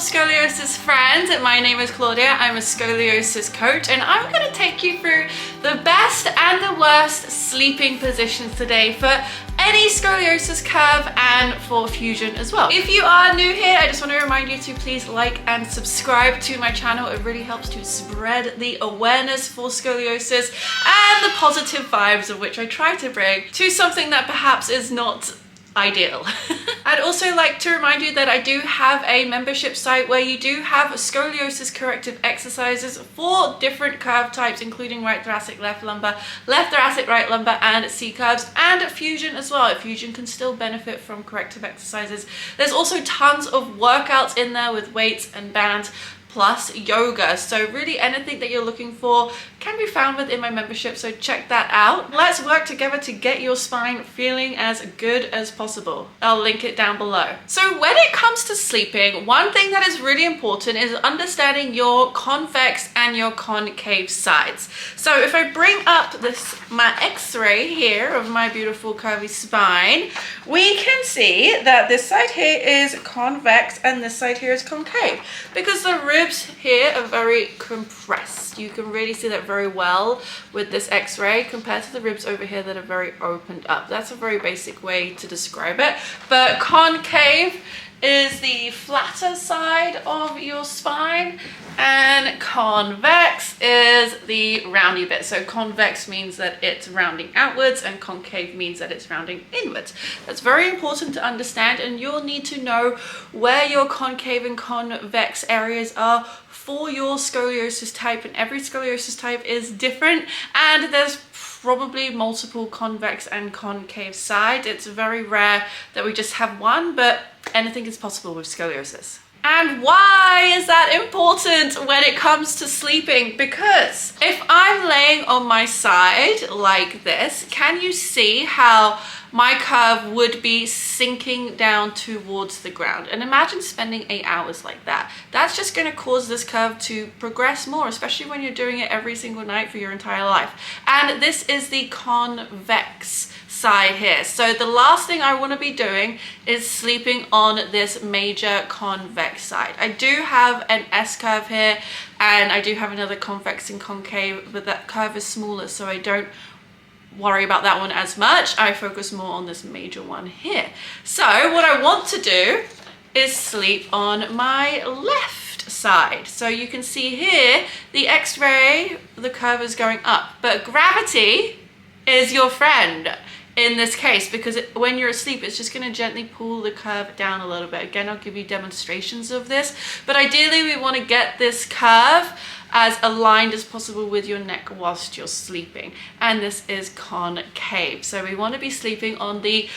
scoliosis friends, my name is Claudia. I'm a scoliosis coach and I'm going to take you through the best and the worst sleeping positions today for any scoliosis curve and for fusion as well. If you are new here, I just want to remind you to please like and subscribe to my channel. It really helps to spread the awareness for scoliosis and the positive vibes of which I try to bring to something that perhaps is not ideal. I'd also like to remind you that I do have a membership site where you do have scoliosis corrective exercises for different curve types, including right thoracic, left lumbar, left thoracic, right lumbar, and C curves, and fusion as well. Fusion can still benefit from corrective exercises. There's also tons of workouts in there with weights and bands, plus yoga. So really anything that you're looking for can be found within my membership, so check that out. Let's work together to get your spine feeling as good as possible. I'll link it down below. So when it comes to sleeping, one thing that is really important is understanding your convex and your concave sides. So if I bring up my x-ray here of my beautiful curvy spine, we can see that this side here is convex and this side here is concave, because the ribs here are very compressed. You can really see that very well with this x-ray compared to the ribs over here that are very opened up. That's a very basic way to describe it. But concave is the flatter side of your spine and convex is the roundy bit. So convex means that it's rounding outwards and concave means that it's rounding inwards. That's very important to understand, and you'll need to know where your concave and convex areas are for your scoliosis type, and every scoliosis type is different, and there's probably multiple convex and concave sides. It's very rare that we just have one, but anything is possible with scoliosis. And why is that important when it comes to sleeping? Because if I'm laying on my side like this, can you see how my curve would be sinking down towards the ground? And imagine spending 8 hours like that. That's just going to cause this curve to progress more, especially when you're doing it every single night for your entire life. And this is the convex side here. So the last thing I want to be doing is sleeping on this major convex side. I do have an S curve here and I do have another convex and concave, but that curve is smaller, so I don't worry about that one as much. I focus more on this major one here. So what I want to do is sleep on my left side. So you can see here the x-ray, the curve is going up, but gravity is your friend in this case, because when you're asleep it's just going to gently pull the curve down a little bit. Again, I'll give you demonstrations of this, but ideally we want to get this curve as aligned as possible with your neck whilst you're sleeping, and this is concave. So we want to be sleeping on the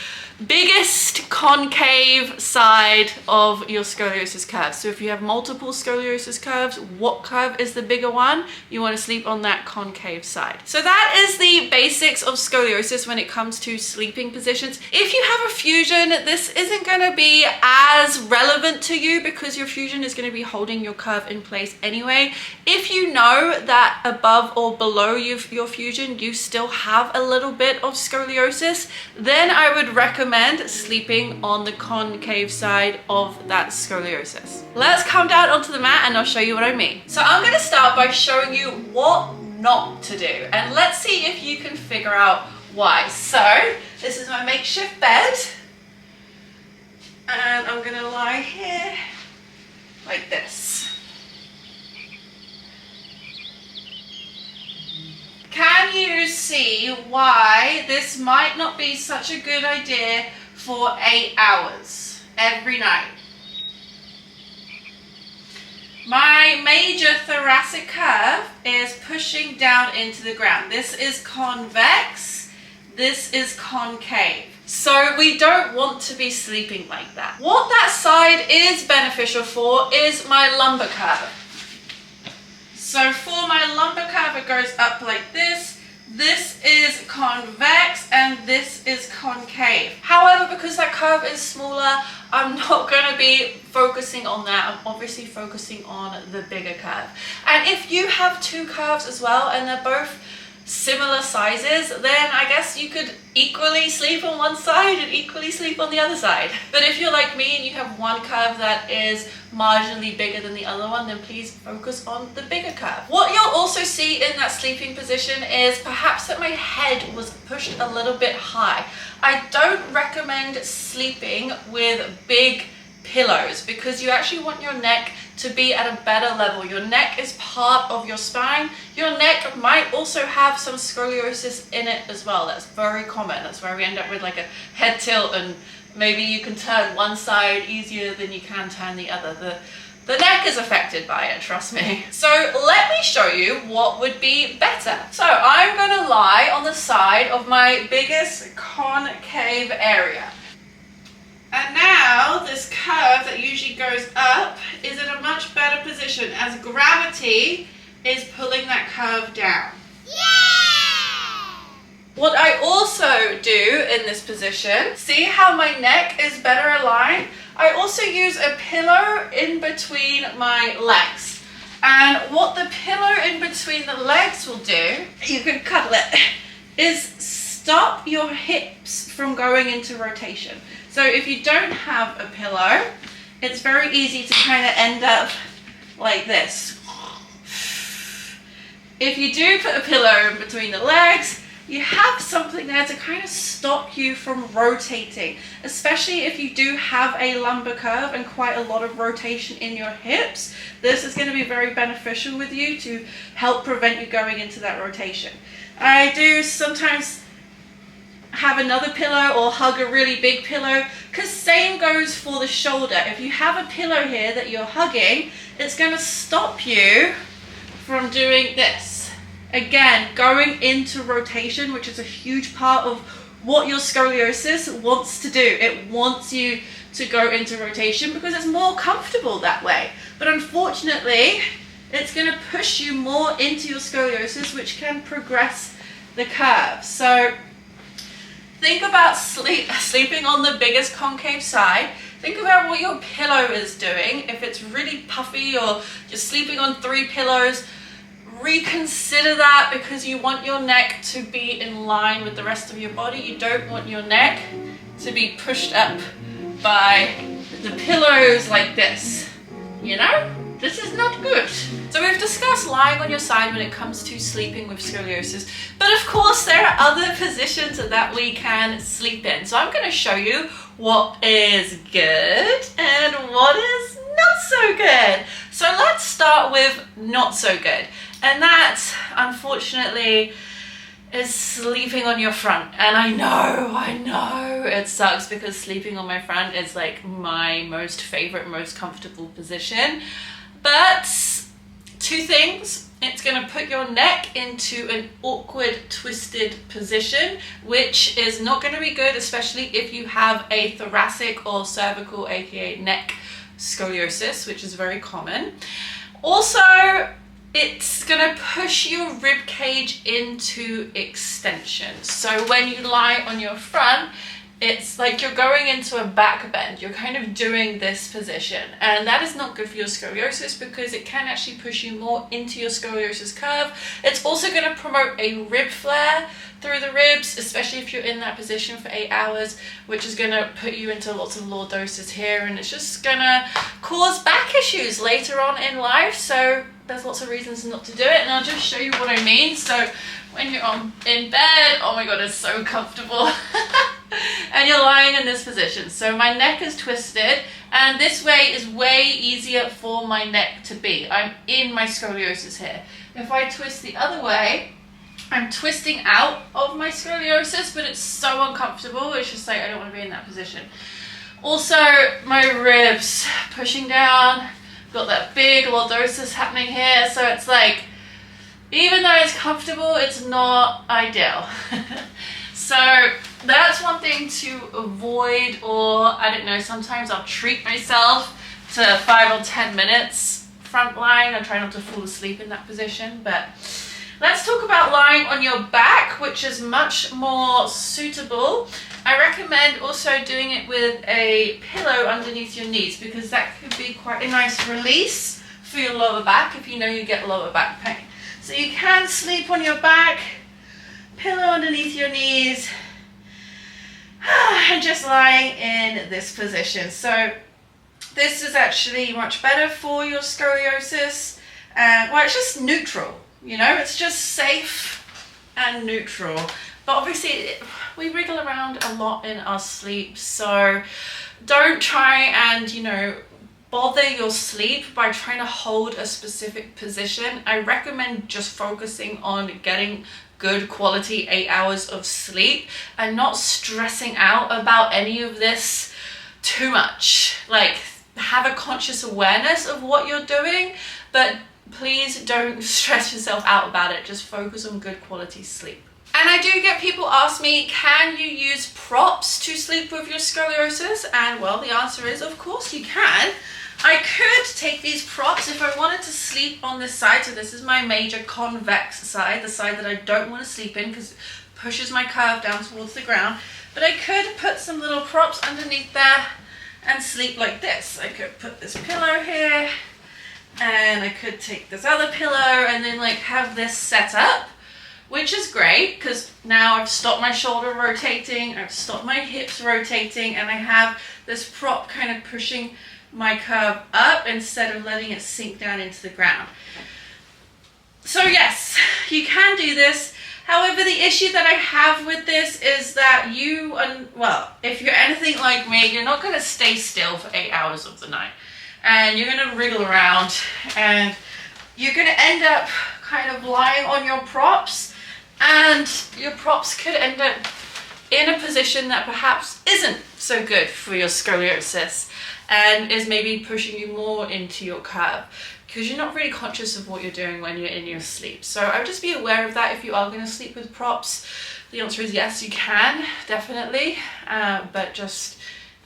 biggest concave side of your scoliosis curve. So if you have multiple scoliosis curves, what curve is the bigger one? You want to sleep on that concave side. So that is the basics of scoliosis when it comes to sleeping positions. If you have a fusion, this isn't going to be as relevant to you because your fusion is going to be holding your curve in place anyway. If you know that above or below your fusion you still have a little bit of scoliosis, then I would recommend sleeping on the concave side of that scoliosis. Let's come down onto the mat and I'll show you what I mean. So I'm going to start by showing you what not to do, and let's see if you can figure out why. So this is my makeshift bed and I'm going to lie here like this. Can you see why this might not be such a good idea for 8 hours every night? My major thoracic curve is pushing down into the ground. This is convex, this is concave. So we don't want to be sleeping like that. What that side is beneficial for is my lumbar curve. So for my lumbar curve, it goes up like this. This is convex and this is concave. However, because that curve is smaller, I'm not going to be focusing on that. I'm obviously focusing on the bigger curve. And if you have two curves as well and they're both similar sizes, then I guess you could equally sleep on one side and equally sleep on the other side. But if you're like me and you have one curve that is marginally bigger than the other one, then please focus on the bigger curve. What you'll also see in that sleeping position is perhaps that my head was pushed a little bit high. I don't recommend sleeping with big pillows because you actually want your neck to be at a better level. Your neck is part of your spine. Your neck might also have some scoliosis in it as well. That's very common. That's where we end up with like a head tilt, and maybe you can turn one side easier than you can turn the other. The neck is affected by it, trust me. So let me show you what would be better. So I'm gonna lie on the side of my biggest concave area. And now this curve that usually goes up is in a much better position as gravity is pulling that curve down. Yeah! What I also do in this position, see how my neck is better aligned? I also use a pillow in between my legs. And what the pillow in between the legs will do, you can cuddle it, is stop your hips from going into rotation. So if you don't have a pillow, it's very easy to kind of end up like this. If you do put a pillow in between the legs, you have something there to kind of stop you from rotating, especially if you do have a lumbar curve and quite a lot of rotation in your hips. This is going to be very beneficial with you to help prevent you going into that rotation. I do sometimes have another pillow or hug a really big pillow, because same goes for the shoulder. If you have a pillow here that you're hugging, it's going to stop you from doing this. Again, going into rotation, which is a huge part of what your scoliosis wants to do. It wants you to go into rotation because it's more comfortable that way. But unfortunately, it's going to push you more into your scoliosis, which can progress the curve. So think about sleeping on the biggest concave side. Think about what your pillow is doing. If it's really puffy or you're sleeping on 3 pillows, reconsider that, because you want your neck to be in line with the rest of your body. You don't want your neck to be pushed up by the pillows like this, you know? This is not good. So we've discussed lying on your side when it comes to sleeping with scoliosis, but of course there are other positions that we can sleep in. So I'm going to show you what is good and what is not so good. So let's start with not so good. And that, unfortunately, is sleeping on your front. And I know it sucks, because sleeping on my front is like my most favorite, most comfortable position. But 2 things. It's going to put your neck into an awkward, twisted position, which is not going to be good, especially if you have a thoracic or cervical, aka neck scoliosis, which is very common. Also, it's going to push your rib cage into extension. So when you lie on your front, it's like you're going into a back bend. You're kind of doing this position, and that is not good for your scoliosis, because it can actually push you more into your scoliosis curve. It's also going to promote a rib flare through the ribs, especially if you're in that position for 8 hours, which is going to put you into lots of lordosis here, and it's just going to cause back issues later on in life. So there's lots of reasons not to do it, and I'll just show you what I mean. So when you're in bed, oh my god, it's so comfortable. And you're lying in this position. So my neck is twisted, and this way is way easier for my neck to be. I'm in my scoliosis here. If I twist the other way, I'm twisting out of my scoliosis, but it's so uncomfortable. It's just like, I don't want to be in that position. Also, my ribs pushing down. Got that big lordosis happening here. So it's like, even though it's comfortable, it's not ideal. So that's one thing to avoid, or I don't know, sometimes I'll treat myself to 5 or 10 minutes front lying. I try not to fall asleep in that position. But let's talk about lying on your back, which is much more suitable. I recommend also doing it with a pillow underneath your knees, because that could be quite a nice release for your lower back if you know you get lower back pain. So you can sleep on your back pillow underneath your knees, and just lying in this position. So this is actually much better for your scoliosis. Well, it's just neutral, you know, it's just safe and neutral. But obviously we wriggle around a lot in our sleep, so don't try and, you know, bother your sleep by trying to hold a specific position. I recommend just focusing on getting good quality 8 hours of sleep and not stressing out about any of this too much. Like, have a conscious awareness of what you're doing, but please don't stress yourself out about it. Just focus on good quality sleep. And I do get people ask me, can you use props to sleep with your scoliosis? And well, the answer is, of course you can. I could take these props if I wanted to sleep on this side. So this is my major convex side, the side that I don't want to sleep in because it pushes my curve down towards the ground. But I could put some little props underneath there and sleep like this. I could put this pillow here, and I could take this other pillow and then like have this set up, which is great because now I've stopped my shoulder rotating, I've stopped my hips rotating, and I have this prop kind of pushing my curve up instead of letting it sink down into the ground. So yes, you can do this. However, the issue that I have with this is that well, if you're anything like me, you're not going to stay still for 8 hours of the night. And you're going to wriggle around, and you're going to end up kind of lying on your props, and your props could end up in a position that perhaps isn't so good for your scoliosis and is maybe pushing you more into your curve because you're not really conscious of what you're doing when you're in your sleep. So I would just be aware of that if you are going to sleep with props. The answer is yes, you can, definitely, but just,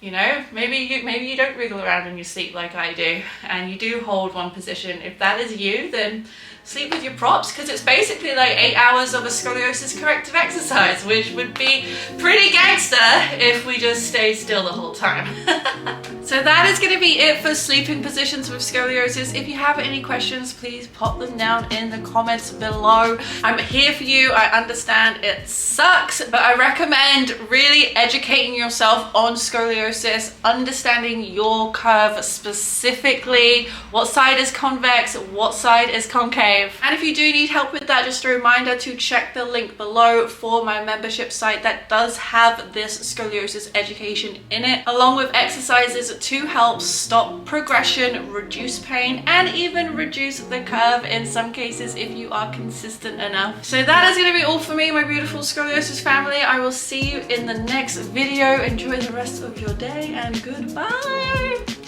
you know, maybe you don't wriggle around in your sleep like I do, and you do hold one position. If that is you, then sleep with your props, because it's basically like 8 hours of a scoliosis corrective exercise, which would be pretty gangster if we just stay still the whole time. So that is going to be it for sleeping positions with scoliosis. If you have any questions, please pop them down in the comments below. I'm here for you. I understand it sucks, but I recommend really educating yourself on scoliosis, understanding your curve specifically, what side is convex, what side is concave. And if you do need help with that, just a reminder to check the link below for my membership site that does have this scoliosis education in it, along with exercises to help stop progression, reduce pain, and even reduce the curve in some cases if you are consistent enough. So that is going to be all for me, my beautiful scoliosis family. I will see you in the next video. Enjoy the rest of your day, and goodbye.